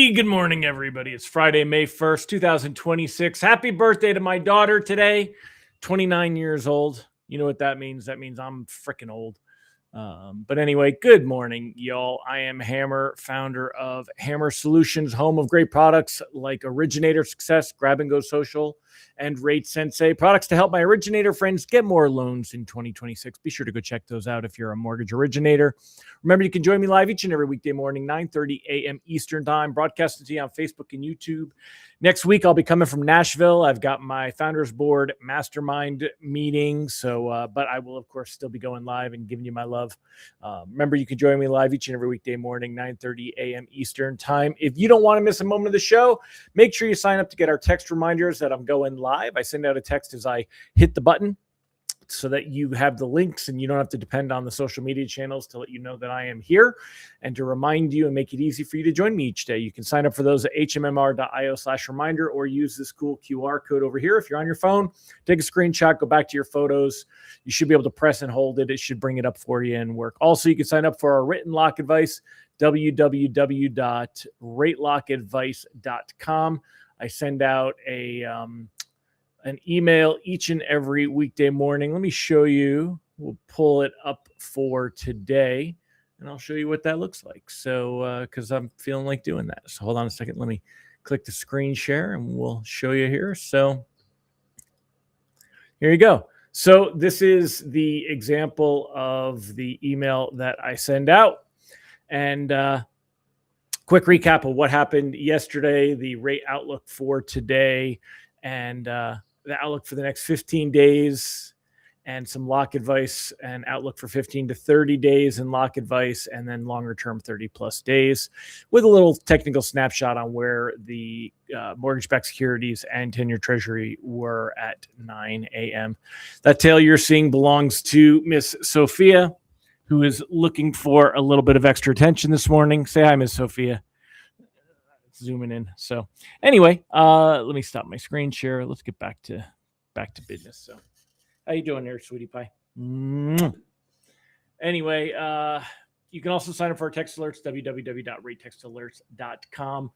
Hey, good morning, everybody. It's Friday, May 1st, 2026. Happy birthday to my daughter today, 29 years old. You know what that means? That means I'm freaking old. But anyway, good morning, y'all. I am Hammer, founder of Hammer Solutions, home of great products like Originator Success, Grab and Go Social, and Rate Sensei. Products to help my originator friends get more loans in 2026. Be sure to go check those out if you're a mortgage originator. Remember, you can join me live each and every weekday morning, 9:30 a.m. Eastern Time, broadcasting to you on Facebook and YouTube. Next week, I'll be coming from Nashville. I've got my Founders Board Mastermind meeting, but I will, of course, still be going live and giving you my love. Remember, you can join me live each and every weekday morning, 9:30 a.m. Eastern Time. If you don't want to miss a moment of the show, make sure you sign up to get our text reminders that I'm going live. I send out a text as I hit the button, so that you have the links and you don't have to depend on the social media channels to let you know that I am here and to remind you and make it easy for you to join me each day. You can sign up for those at hmmr.io/reminder or use this cool QR code over here. If you're on your phone, take a screenshot, go back to your photos. You should be able to press and hold it. It should bring it up for you and work. Also, you can sign up for our written lock advice, www.ratelockadvice.com. I send out an email each and every weekday morning. Let me show you. We'll pull it up for today, and I'll show you what that looks like. So, because I'm feeling like doing that. So hold on a second. Let me click the screen share, and we'll show you here. So here you go. So this is the example of the email that I send out. And quick recap of what happened yesterday, the rate outlook for today, and the outlook for the next 15 days, and some lock advice and outlook for 15 to 30 days and lock advice, and then longer term 30 plus days, with a little technical snapshot on where the mortgage-backed securities and 10-year treasury were at 9 a.m. That tail you're seeing belongs to Miss Sophia, who is looking for a little bit of extra attention this morning. Say hi, Miss Sophia. Zooming in. So anyway, let me stop my screen share. Let's get back to business. So how you doing there, sweetie pie? Anyway, you can also sign up for our text alerts, www.ratetextalerts.com.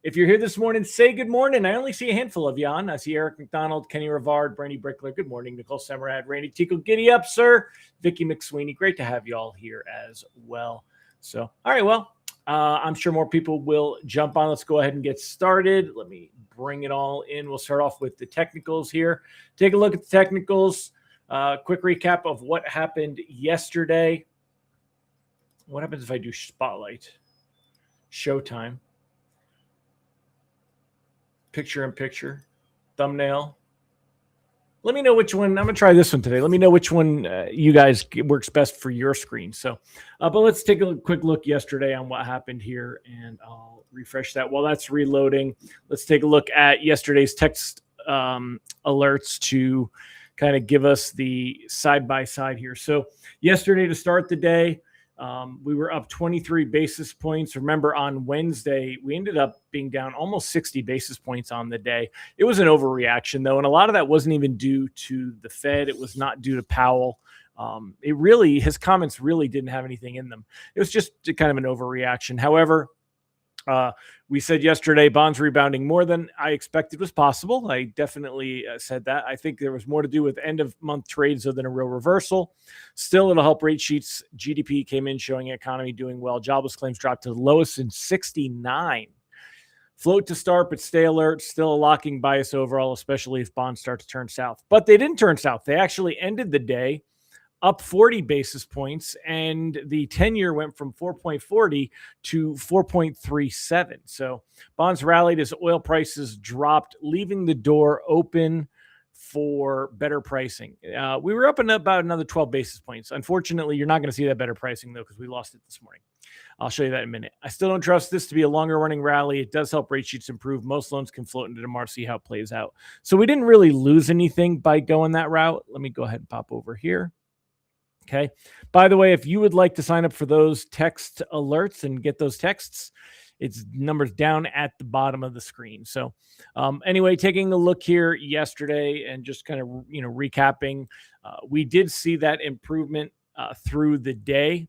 If you're here this morning, say good morning. I only see a handful of you on. I see Eric McDonald, Kenny Rivard, Brandy Brickler. Good morning. Nicole Semerad, Randy Tico. Giddy up, sir. Vicky McSweeney. Great to have you all here as well. So, all right, well, I'm sure more people will jump on. Let's go ahead and get started. Let me bring it all in. We'll start off with the technicals here. Take a look at the technicals. Quick recap of what happened yesterday. What happens if I do spotlight? Showtime. Picture in picture. Thumbnail. Let me know which one. I'm going to try this one today. Let me know which one you guys works best for your screen. So, but let's take a quick look yesterday on what happened here, and I'll refresh that while that's reloading. Let's take a look at yesterday's text alerts to kind of give us the side-by-side here. So yesterday, to start the day, we were up 23 basis points. Remember, on Wednesday, we ended up being down almost 60 basis points on the day. It was an overreaction, though, and a lot of that wasn't even due to the Fed. It was not due to Powell. His comments really didn't have anything in them. It was just kind of an overreaction. However, we said yesterday bonds rebounding more than I expected was possible. I definitely said that. I think there was more to do with end of month trades than a real reversal. Still, it'll help rate sheets. GDP came in showing economy doing well. Jobless claims dropped to the lowest in 69. Float to start, but stay alert. Still a locking bias overall, especially if bonds start to turn south. But they didn't turn south. They actually ended the day up 40 basis points, and the 10-year went from 4.40 to 4.37. So bonds rallied as oil prices dropped, leaving the door open for better pricing. We were up in about another 12 basis points. Unfortunately, you're not going to see that better pricing, though, because we lost it this morning. I'll show you that in a minute. I still don't trust this to be a longer running rally. It does help rate sheets improve. Most loans can float into tomorrow, see how it plays out. So we didn't really lose anything by going that route. Let me go ahead and pop over here. Okay. By the way, if you would like to sign up for those text alerts and get those texts, it's numbers down at the bottom of the screen. So anyway, taking a look here yesterday and just kind of, recapping, we did see that improvement through the day.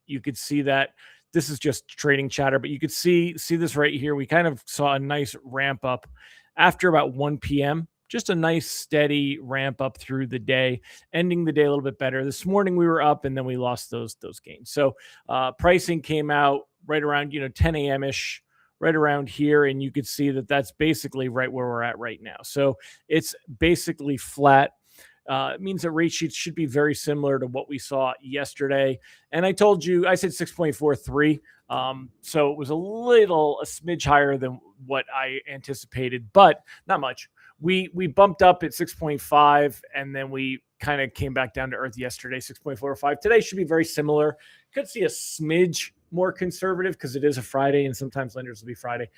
You could see that this is just trading chatter, but you could see this right here. We kind of saw a nice ramp up after about 1 p.m. Just a nice steady ramp up through the day, ending the day a little bit better. This morning we were up and then we lost those gains. So pricing came out right around 10 a.m. ish, right around here, and you could see that that's basically right where we're at right now. So it's basically flat. It means that rate sheets should be very similar to what we saw yesterday. And I told you, I said 6.43. So it was a smidge higher than what I anticipated, but not much. We bumped up at 6.5, and then we kind of came back down to earth yesterday, 6.45. Today should be very similar. Could see a smidge more conservative because it is a Friday, and sometimes lenders will be Friday.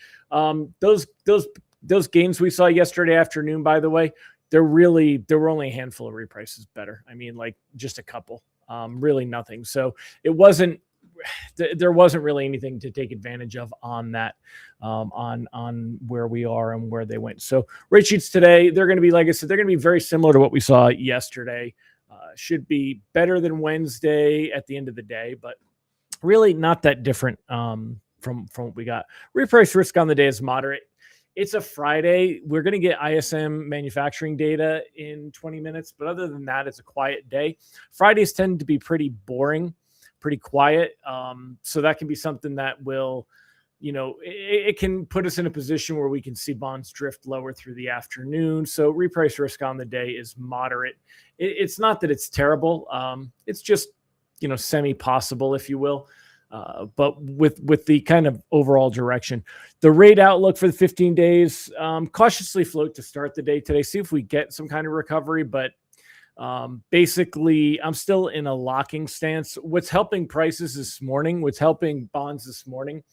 Those gains we saw yesterday afternoon, by the way, there were only a handful of reprices better. I mean, like just a couple, really nothing. So there wasn't really anything to take advantage of on that, on where we are and where they went. So rate sheets today, they're going to be, like I said, they're going to be very similar to what we saw yesterday. Should be better than Wednesday at the end of the day, but really not that different from what we got. Reprice risk on the day is moderate. It's a Friday. We're going to get ISM manufacturing data in 20 minutes, but other than that, it's a quiet day. Fridays tend to be pretty boring, pretty quiet. So that can be something that will, it can put us in a position where we can see bonds drift lower through the afternoon. So reprice risk on the day is moderate. It's not that it's terrible. It's just, semi-possible, if you will. But with the kind of overall direction, the rate outlook for the 15 days, cautiously float to start the day today. See if we get some kind of recovery, but basically I'm still in a locking stance. What's helping prices this morning, what's helping bonds this morning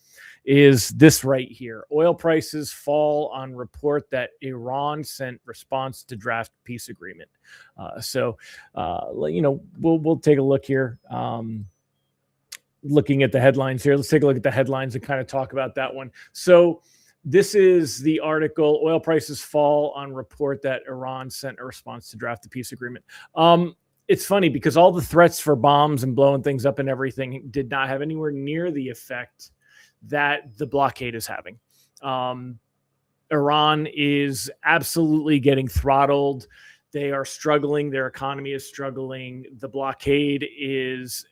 is this right here. Oil prices fall on report that Iran sent response to draft peace agreement. We'll take a look here. Looking at the headlines here. Let's take a look at the headlines and kind of talk about that one. So this is the article, oil prices fall on report that Iran sent a response to draft the peace agreement. It's funny because all the threats for bombs and blowing things up and everything did not have anywhere near the effect that the blockade is having. Iran is absolutely getting throttled. They are struggling. Their economy is struggling. The blockade is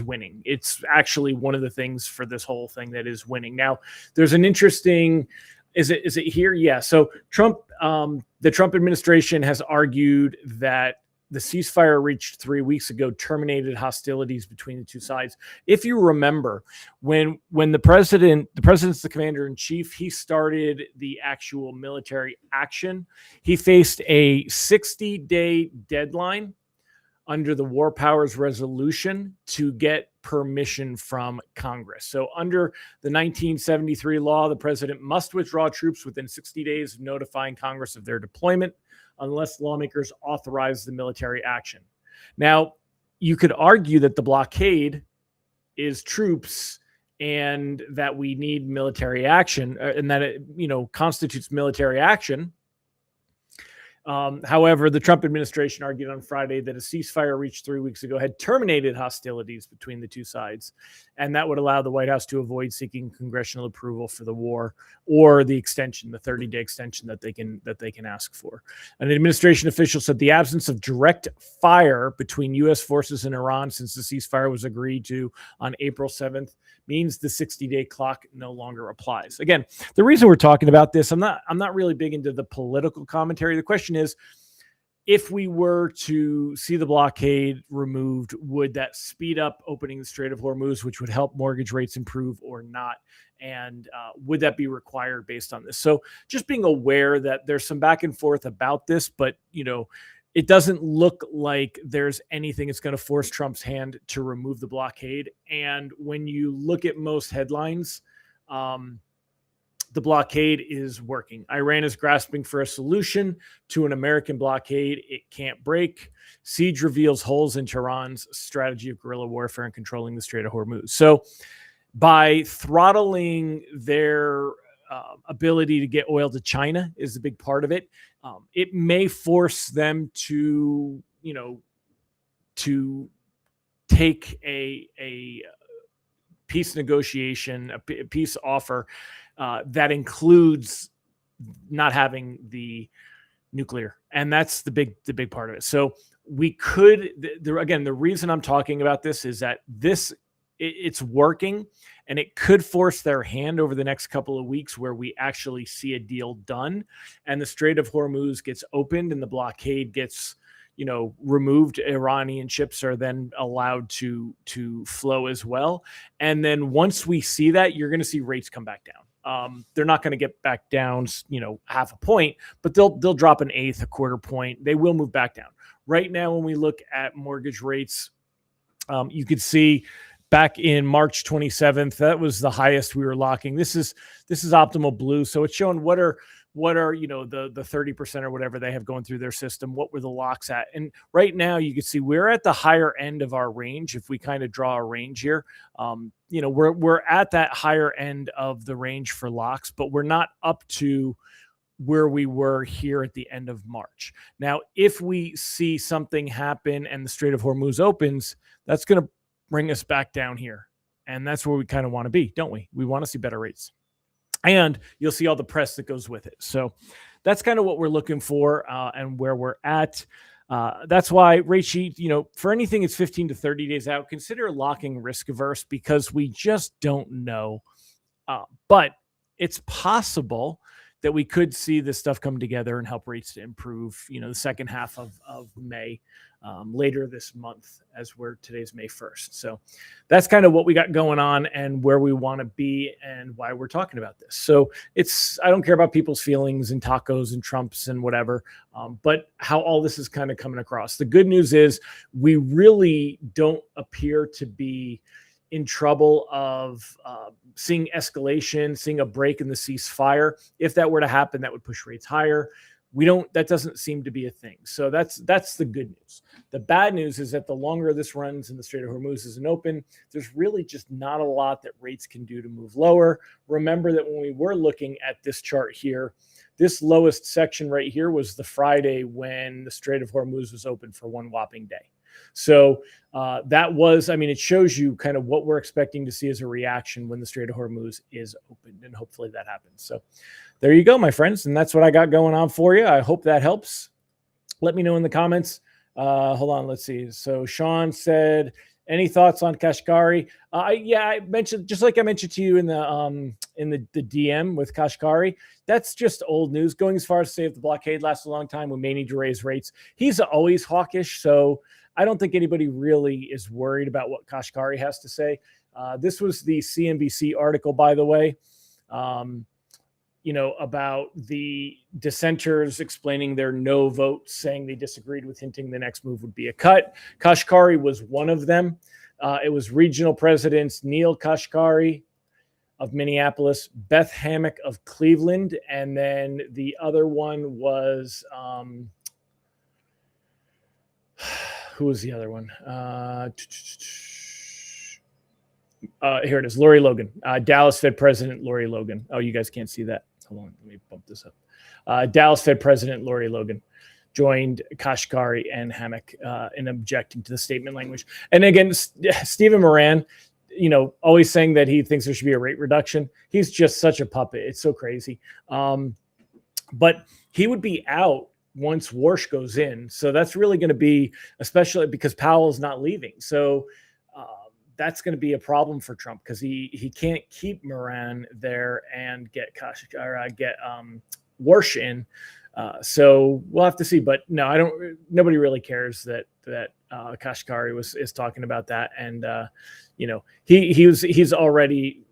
winning. It's actually one of the things for this whole thing that is winning. Now, there's an interesting, is it here? Yeah. So Trump, the Trump administration has argued that the ceasefire reached 3 weeks ago terminated hostilities between the two sides. If you remember, when the president's the commander in chief, he started the actual military action. He faced a 60-day deadline under the War Powers Resolution to get permission from Congress. So under the 1973 law, the president must withdraw troops within 60 days of notifying Congress of their deployment unless lawmakers authorize the military action. Now, you could argue that the blockade is troops and that we need military action and that it, constitutes military action. However, the Trump administration argued on Friday that a ceasefire reached 3 weeks ago had terminated hostilities between the two sides, and that would allow the White House to avoid seeking congressional approval for the war or the extension, the 30-day extension that they can ask for. An administration official said the absence of direct fire between U.S. forces and Iran since the ceasefire was agreed to on April 7th means the 60-day clock no longer applies. Again, the reason we're talking about this, I'm not really big into the political commentary. The question is, if we were to see the blockade removed, would that speed up opening the Strait of Hormuz, which would help mortgage rates improve or not? And would that be required based on this? So just being aware that there's some back and forth about this, but, it doesn't look like there's anything that's going to force Trump's hand to remove the blockade. And when you look at most headlines, the blockade is working. Iran is grasping for a solution to an American blockade it can't break. Siege reveals holes in Tehran's strategy of guerrilla warfare and controlling the Strait of Hormuz. So by throttling their ability to get oil to China is a big part of it. It may force them to, to take a peace negotiation, a peace offer that includes not having the nuclear, and that's the big part of it. So we could, again, the reason I'm talking about this is that it's working, and it could force their hand over the next couple of weeks where we actually see a deal done and the Strait of Hormuz gets opened and the blockade gets, removed. Iranian ships are then allowed to flow as well. And then once we see that, you're going to see rates come back down. They're not going to get back down, half a point, but they'll drop an eighth, a quarter point. They will move back down. Right now, when we look at mortgage rates, you could see back in March 27th, that was the highest we were locking. This is Optimal Blue, so it's showing what are the 30% or whatever they have going through their system. What were the locks at? And right now, you can see we're at the higher end of our range. If we kind of draw a range here, we're at that higher end of the range for locks, but we're not up to where we were here at the end of March. Now, if we see something happen and the Strait of Hormuz opens, that's going to bring us back down here. And that's where we kind of want to be, don't we? We want to see better rates. And you'll see all the press that goes with it. So that's kind of what we're looking for and where we're at. That's why rate sheet, for anything it's 15 to 30 days out, consider locking risk averse because we just don't know. But it's possible that we could see this stuff come together and help rates to improve, the second half of May, later this month, as today's May 1st. So that's kind of what we got going on and where we want to be and why we're talking about this. So I don't care about people's feelings and tacos and Trumps and whatever, but how all this is kind of coming across. The good news is we really don't appear to be in trouble of seeing escalation, seeing a break in the ceasefire. If that were to happen, that would push rates higher. That doesn't seem to be a thing. So that's the good news. The bad news is that the longer this runs and the Strait of Hormuz isn't open, there's really just not a lot that rates can do to move lower. Remember that when we were looking at this chart here, this lowest section right here was the Friday when the Strait of Hormuz was open for one whopping day. So it shows you kind of what we're expecting to see as a reaction when the Strait of Hormuz is opened, and hopefully that happens. So there you go, my friends. And that's what I got going on for you. I hope that helps. Let me know in the comments. Hold on. Let's see. So Sean said, any thoughts on Kashkari? I mentioned, just like I mentioned to you in the DM with Kashkari, that's just old news. Going as far as to say if the blockade lasts a long time, we may need to raise rates. He's always hawkish, so I don't think anybody really is worried about what Kashkari has to say. This was the CNBC article, by the way, about the dissenters explaining their no vote, saying they disagreed with hinting the next move would be a cut. Kashkari was one of them. It was regional presidents Neil Kashkari of Minneapolis, Beth Hammack of Cleveland, and then the other one was who was the other one? Here it is, Lori Logan, Dallas Fed President Lori Logan. Oh, you guys can't see that. Hold on, let me bump this up. Dallas Fed President Lori Logan joined Kashkari and Hammack in objecting to the statement language. And again, Stephen Moran, always saying that he thinks there should be a rate reduction. He's just such a puppet. It's so crazy. But he would be out once Warsh goes in. So that's really going to be, especially because Powell's not leaving. So that's going to be a problem for Trump because he can't keep Moran there and get Warsh in. So we'll have to see. But no, nobody really cares that Kashkari is talking about that. And he's already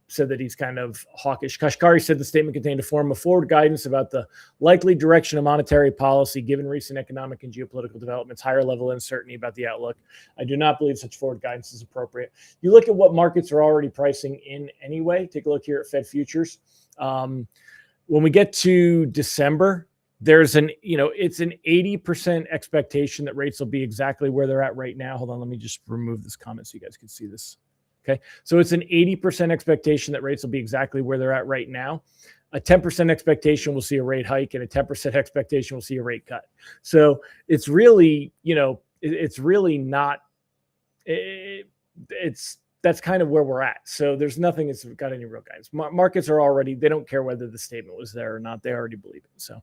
said that he's kind of hawkish. Kashkari said the statement contained a form of forward guidance about the likely direction of monetary policy given recent economic and geopolitical developments, higher level uncertainty about the outlook. I do not believe such forward guidance is appropriate. You look at what markets are already pricing in anyway. Take a look here at Fed futures. When we get to December, there's it's an 80% expectation that rates will be exactly where they're at right now. Hold on, let me just remove this comment so you guys can see this. Okay, so it's an 80% expectation that rates will be exactly where they're at right now. A 10% expectation we'll see a rate hike, and a 10% expectation we'll see a rate cut. So it's really, it's really not. That's that's kind of where we're at. So there's nothing that's got any real guidance. Markets are already, they don't care whether the statement was there or not. They already believe it. So,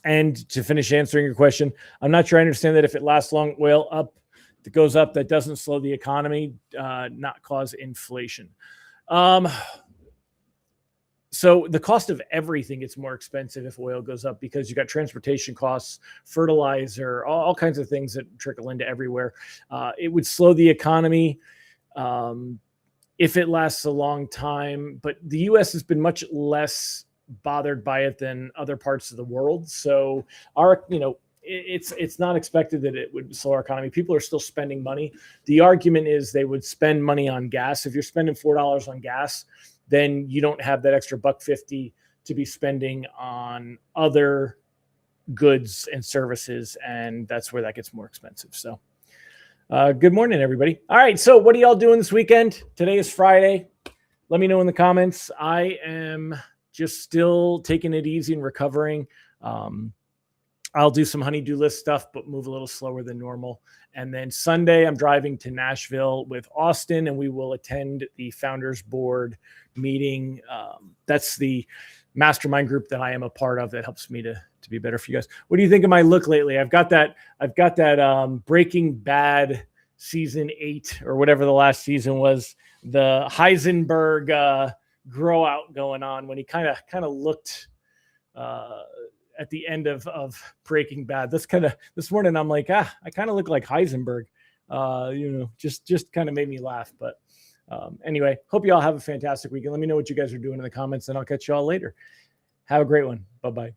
and to finish answering your question, I'm not sure I understand that if it lasts long, oil up, that goes up, that doesn't slow the economy, not cause inflation. So the cost of everything gets more expensive if oil goes up because you got transportation costs, fertilizer, all kinds of things that trickle into everywhere. It would slow the economy if it lasts a long time. But the U.S. has been much less bothered by it than other parts of the world. So it's not expected that it would slow our economy. People are still spending money. The argument is they would spend money on gas. If you're spending $4 on gas, then you don't have that extra $1.50 to be spending on other goods and services. And that's where that gets more expensive. So good morning, everybody. All right. So what are y'all doing this weekend? Today is Friday. Let me know in the comments. I am just still taking it easy and recovering. I'll do some honey-do list stuff, but move a little slower than normal. And then Sunday, I'm driving to Nashville with Austin, and we will attend the Founders Board meeting. That's the mastermind group that I am a part of that helps me to be better for you guys. What do you think of my look lately? I've got that Breaking Bad season 8 or whatever the last season was, the Heisenberg grow out going on when he kind of looked at the end of Breaking Bad. That's kind of, this morning I'm like, I kind of look like Heisenberg. Just kind of made me laugh. But anyway, hope you all have a fantastic weekend. Let me know what you guys are doing in the comments, and I'll catch you all later. Have a great one. Bye-bye.